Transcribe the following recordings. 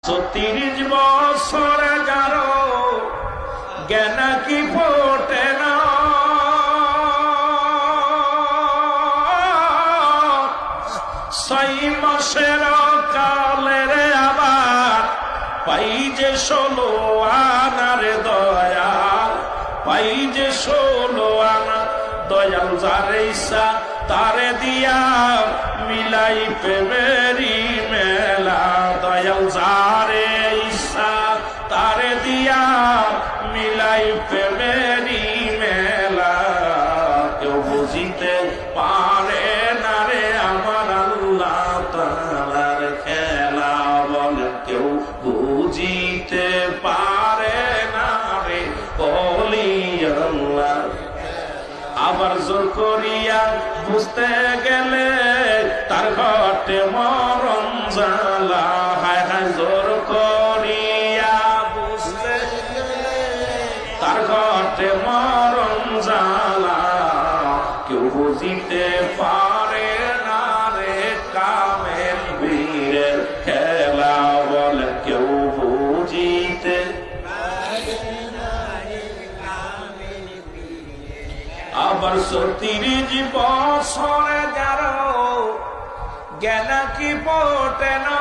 30 বছরে যারো জ্ঞান কি ফোটে না, 6 মাসের কালের আবার পাই যে 16 আনার দয়া, পাই যে 16 আনা দয়াল যারে ইচ্ছা তারে দিয়া মিলাই প্রেমেরি মেলা, দয়াল যারে ইচ্ছা তারে দিয়া মিলাই প্রেমেরি মেলা। কেউ বুঝিতে পারে না রে আমার আল্লাহ তাআলার খেলা, বল কেউ বুঝিতে পারে না রে ওলি আল্লাহ। আবার জোর করিয়া বুঝতে গেলে তার ঘটে মরণ জ্বালা, হায় হায় জোর করিয়া বুঝতে গেলে তার ঘটে মরণ জ্বালা। কেউ বুঝিতে পারে না রে কামেল বীরের খেলা, বল কেউ বুঝিতে। আবার 30 বছরে যারো জ্ঞান কি ফোটে না,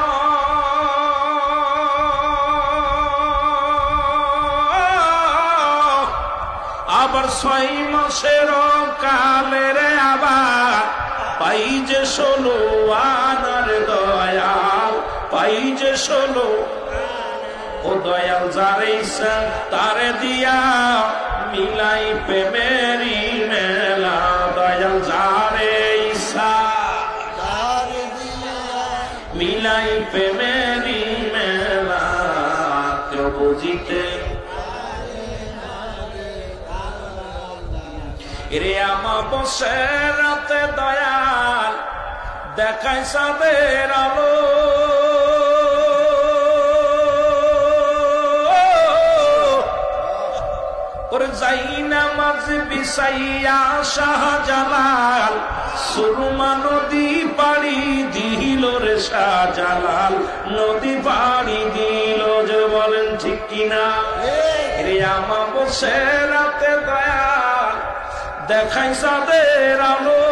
আবার 6 মাসের কালের আবার পাই যে 16 আনার দয়াল, পাই যে 16 ও দয়াল যারে ইচ্ছা তারে দিয়া মিলাই প্রেমেরি মেলা, দয়াল যারে ইচ্ছা মিলাই প্রেমেরি মেলা। কেউ বুঝিতে রে আমা বসে রাতে দয়াল দেখায় চাঁদের আলো, যাই নামাজ বিছাইয়া শাহজালাল সুরমা নদী পাড়ি দিল রে শাহজালাল, নদী পাড়ি দিল। যে বলেন ঠিক কিনা রে আমা বসে রাতে দয়াল দেখাই চাঁদের আলো,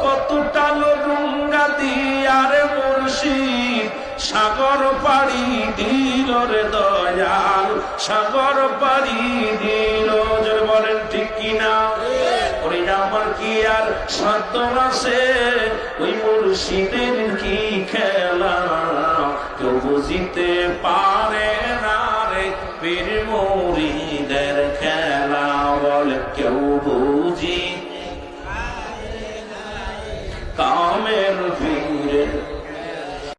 কতটা ডুঙ্গা দিয়ার মুর্শিদ সাগর পাড়ি দিল রে দয়াল, সাগর পাড়ি দিল। যে বলেন ঠিক কিনা ওই আমার কি আর সাধ্য আছে ওই মুর্শিদের কি খেলা, কেউ বুঝিতে পারে না রে পীর মুরিদের খেলা, বলে কেউ বুঝি কামের পীরের